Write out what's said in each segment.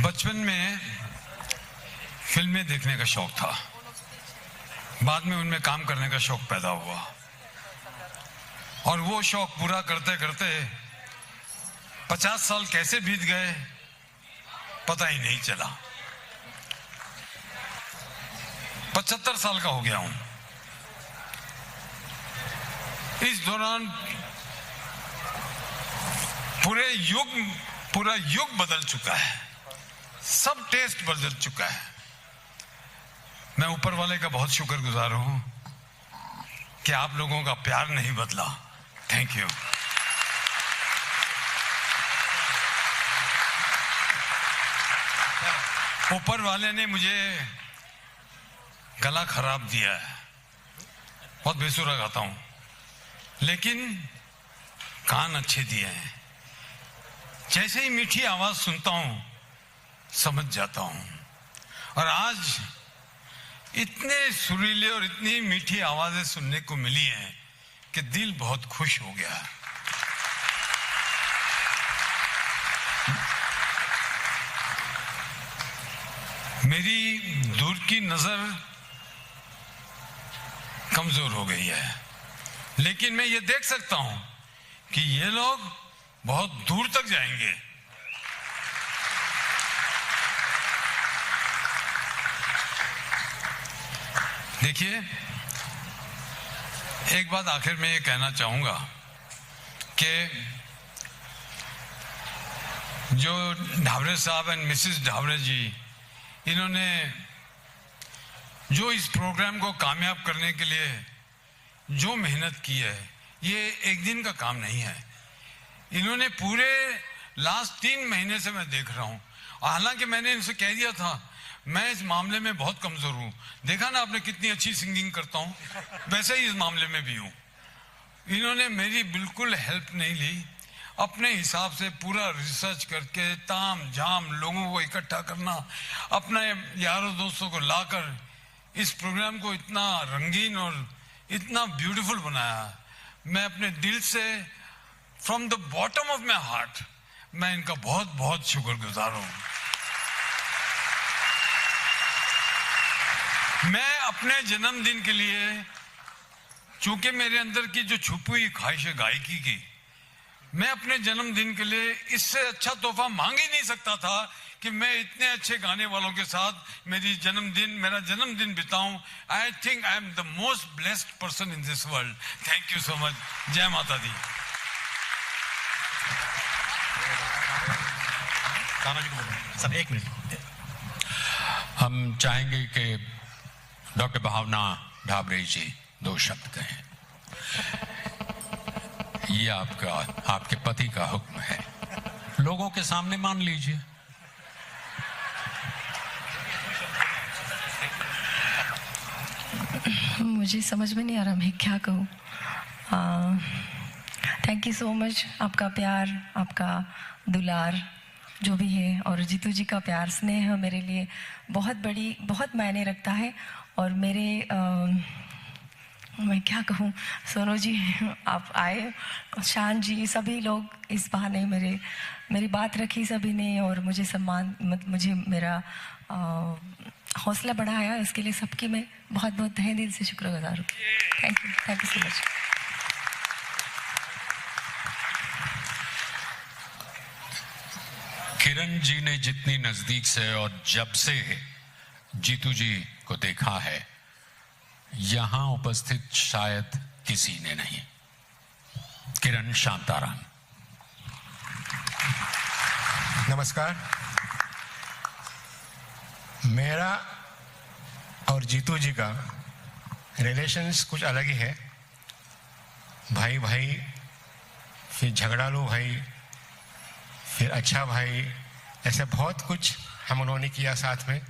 बचपन में फिल्में देखने का शौक था, बाद में उनमें काम करने का शौक पैदा हुआ और वो शौक पूरा करते करते 50 साल कैसे बीत गए पता ही नहीं चला। 75 साल का हो गया हूं। इस दौरान पूरा युग बदल चुका है, सब टेस्ट बदल चुका है। मैं ऊपर वाले का बहुत शुक्रगुजार हूं कि आप लोगों का प्यार नहीं बदला। Thank you. ऊपर वाले ने मुझे गला खराब दिया है, बहुत बेसुरा गाता हूं, लेकिन कान अच्छे दिए हैं। जैसे ही मीठी आवाज सुनता हूं समझ जाता हूं, और आज इतने सुरीले और इतनी मीठी आवाजें सुनने को मिली हैं कि दिल बहुत खुश हो गया। मेरी दूर की नजर कमजोर हो गई है, लेकिन मैं ये देख सकता हूं कि ये लोग बहुत दूर तक जाएंगे। देखिए, एक बात आखिर में ये कहना चाहूंगा कि जो ढाबरे साहब एंड मिसेस ढाबरे जी, इन्होंने जो इस प्रोग्राम को कामयाब करने के लिए जो मेहनत की है, ये एक दिन का काम नहीं है। इन्होंने पूरे लास्ट 3 महीने से मैं देख रहा हूं। हालांकि मैंने इनसे कह दिया था मैं इस मामले में बहुत कमजोर हूं। देखा ना आपने कितनी अच्छी सिंगिंग करता हूं, वैसे ही इस मामले में भी हूं। इन्होंने मेरी बिल्कुल हेल्प नहीं ली। अपने हिसाब से पूरा रिसर्च करके ताम झाम लोगों को इकट्ठा करना, अपने यारों दोस्तों को लाकर इस प्रोग्राम को इतना रंगीन और इतना ब्यूटीफुल बनाया। मैं अपने दिल से, from the bottom of my heart, मैं इनका बहुत बहुत शुक्रगुजार हूं। मैं अपने जन्मदिन के लिए, चूंकि मेरे अंदर की जो छुपी हुई ख्वाहिश है गायकी की, मैं अपने जन्मदिन के लिए इससे अच्छा तोहफा मांग ही नहीं सकता था कि मैं इतने अच्छे गाने वालों के साथ मेरा जन्मदिन बिताऊं। I think I am the most blessed person in this world. Thank you so much. जय माता दी। Sir, 1 minute. हम चाहेंगे कि डॉक्टर भावना ढाबरे जी 2 शब्द कहें। ये आपके पति का हुक्म है, लोगों के सामने मान लीजिए। मुझे समझ में नहीं आ रहा मैं क्या कहूँ। Thank you so much. आपका प्यार, आपका दुलार जो भी है, और जीतू जी का प्यार स्नेह मेरे लिए बहुत मायने रखता है। और मैं क्या कहूँ, सोनू जी आप आए, शान जी, सभी लोग इस बहाने मेरी बात रखी सभी ने, और मुझे मेरा हौसला बढ़ाया। इसके लिए सबकी मैं बहुत बहुत तहे दिल से शुक्रगुजार हूँ। Thank you so much. Kiran ji ने जितनी नजदीक से और जब से जीतू जी को देखा है, यहां उपस्थित शायद किसी ने नहीं। किरण शांताराम। नमस्कार। मेरा और जीतू जी का रिलेशंस कुछ अलग ही है। भाई भाई, फिर झगड़ालू भाई, फिर अच्छा भाई, ऐसे बहुत कुछ हम उन्होंने किया साथ में।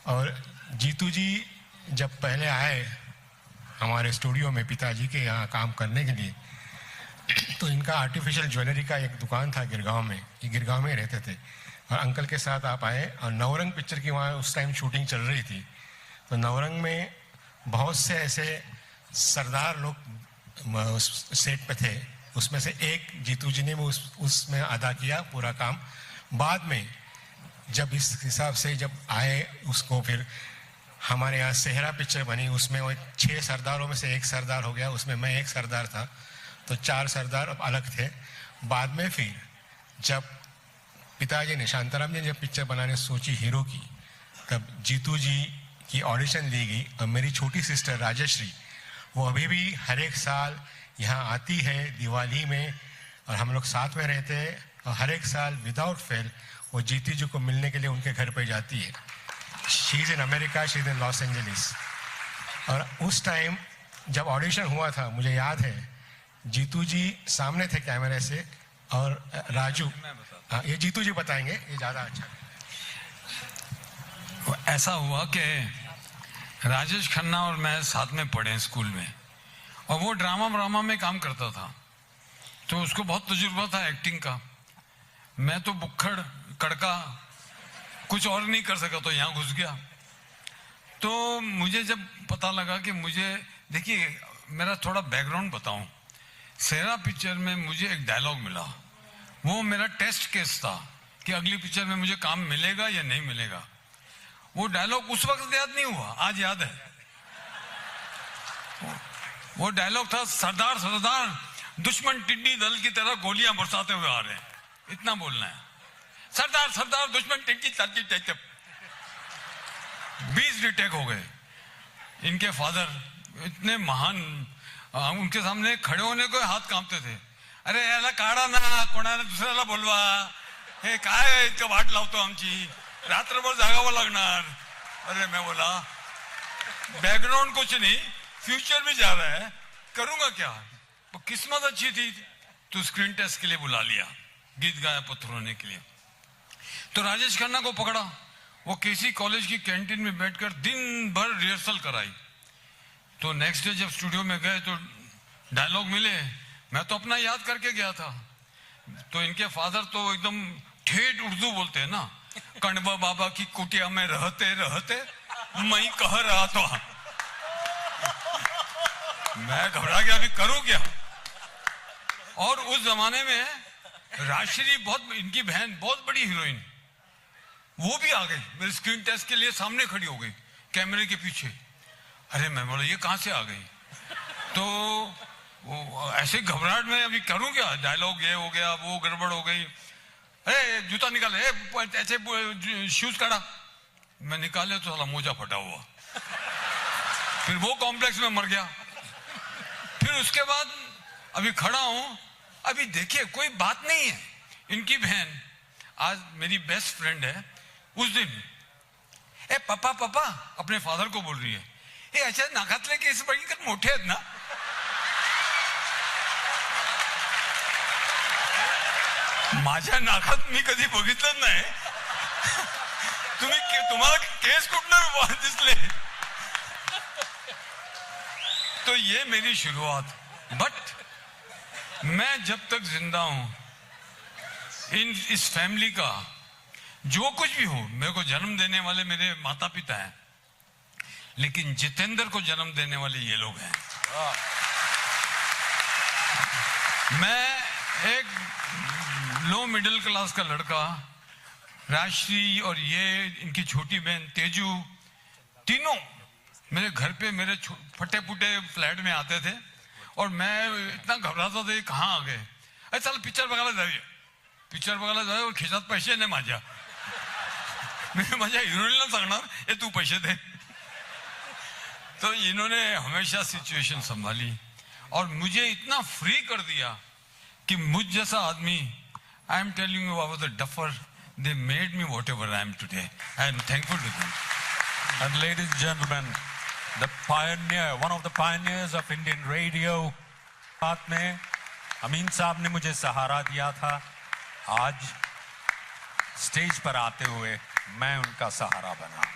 और जीतू जी जब पहले आए हमारे स्टूडियो में पिताजी के यहाँ काम करने के लिए, तो इनका आर्टिफिशियल ज्वेलरी का एक दुकान था गिरगांव में। ये गिरगांव में रहते थे, और अंकल के साथ आप आए, और नवरंग पिक्चर की वहाँ उस टाइम शूटिंग चल रही थी। तो नवरंग में बहुत से ऐसे सरदार लोग सेट पे थे उसमें से एक जीतू जी ने वो उसमें अदा किया पूरा काम। बाद में जब इस हिसाब से जब आए उसको, फिर हमारे यहाँ सेहरा पिक्चर बनी, उसमें वो 6 सरदारों में से एक सरदार हो गया, उसमें मैं एक सरदार था, तो 4 सरदार अब अलग थे। बाद में फिर जब पिताजी ने, शांताराम जी ने जब पिक्चर बनाने सोची हीरो की, तब जीतू जी की ऑडिशन ली गई। और मेरी छोटी सिस्टर राजश्री, वो अभी भी हर एक साल यहाँ आती है दिवाली में, और हम लोग साथ में रहते हैं, और हर एक साल विदाउट फेल वो जीतू जी को मिलने के लिए उनके घर पे जाती है। She is in America, she is in Los Angeles. और उस टाइम जब ऑडिशन हुआ था, मुझे याद है जीतू जी सामने थे कैमरे से, और राजू, हाँ ये जीतू जी बताएंगे, ये ज़्यादा अच्छा। ऐसा हुआ कि राजेश खन्ना और मैं साथ में पढ़े स्कूल में, और वो ड्रामा में काम करता था, तो उसको बहुत तजुर्बा था एक्टिंग का। मैं तो बुक्खड़ कड़का कुछ और नहीं कर सका, तो यहाँ घुस गया। तो मुझे जब पता लगा कि मुझे, देखिए मेरा थोड़ा बैकग्राउंड बताऊं, सेहरा पिक्चर में मुझे एक डायलॉग मिला, वो मेरा टेस्ट केस था कि अगली पिक्चर में मुझे काम मिलेगा या नहीं मिलेगा। वो डायलॉग उस वक्त याद नहीं हुआ, आज याद है। वो डायलॉग था, सरदार सरदार दुश्मन टिड्डी दल की तरह गोलियां बरसाते हुए आ रहे हैं, इतना बोलना है। सरदार सरदार दुश्मन टिड्डी 20 रिटेक हो गए। इनके फादर इतने महान, उनके सामने खड़े होने को हाथ कांपते थे। अरे याला काढा ना, कोणाला दुसऱ्याला बोलवा, हे काय इतकं वाट लावतो आमची, रात्रभर जागावं लागणार। अरे मैं बोला बैकग्राउंड कुछ नहीं, फ्यूचर भी जा रहा है, करूंगा क्या। तो किस्मत अच्छी थी तो स्क्रीन टेस्ट के लिए बुला लिया, गीत गाया पत्थर होने के लिए। तो राजेश खन्ना को पकड़ा, वो केसी कॉलेज की कैंटीन में बैठकर दिन भर रिहर्सल कराई। तो नेक्स्ट डे जब स्टूडियो में गए तो डायलॉग मिले, मैं तो अपना याद करके गया था। तो इनके फादर तो एकदम ठेठ उर्दू बोलते हैं ना, कण्वा बाबा की कुटिया में रहते रहते मैं कह रहा था। मैं घबरा गया, अभी करूं क्या। और उस जमाने में राजश्री, बहुत इनकी बहन, बहुत बड़ी हीरोइन, वो भी आ गई मेरे स्क्रीन टेस्ट के लिए, सामने खड़ी हो गई कैमरे के पीछे। अरे मैं बोला ये कहां से आ गई। तो वो ऐसे घबराहट में अभी करूं क्या, डायलॉग ये हो गया, वो गड़बड़ हो गई। अरे जूता निकाले, ऐसे शूज काटा, मैं निकाले तो साला मोजा फटा हुआ। फिर वो कॉम्प्लेक्स में मर गया। फिर उसके बाद अभी खड़ा हूं, अभी देखिए कोई बात नहीं है। इनकी बहन आज मेरी बेस्ट फ्रेंड है। उस दिन ए पापा पापा अपने फादर को बोल रही है, ए अच्छा नाकातले केस बड़ी कर मोठे आहेत ना। माझ्या नाकात मी कधी बघितलं नाही। तुम्हाला केस कुठनं दिसले। तो ये मेरी शुरुआत। बट मैं जब तक जिंदा हूं, इस फैमिली का जो कुछ भी हो, मेरे को जन्म देने वाले मेरे माता पिता हैं, लेकिन जितेंद्र को जन्म देने वाले ये लोग हैं। मैं एक लो मिडिल क्लास का लड़का, राजश्री और ये इनकी छोटी बहन तेजू, तीनों मेरे घर पे मेरे फटे फुटे फ्लैट में आते थे, और मैं इतना घबराता था कहाँ आ गए। अरे चल पिक्चर बघायला जाऊया, पिक्चर बघायला जाऊया, और खिशात पैसे नाही माझ्या। मैं माझ्या हिरोईनला सांगणार, ए तू पैसे दे। तो इन्होंने हमेशा सिचुएशन संभाली और मुझे इतना फ्री कर दिया कि मुझ जैसा आदमी, I am telling you, I was a duffer, they made me whatever I am today. I am thankful to them. And ladies and gentlemen, the pioneer, one of the pioneers of Indian radio, बात में अमीन साहब ने मुझे सहारा दिया था। आज stage पर आते हुए मैं उनका सहारा बना हूं।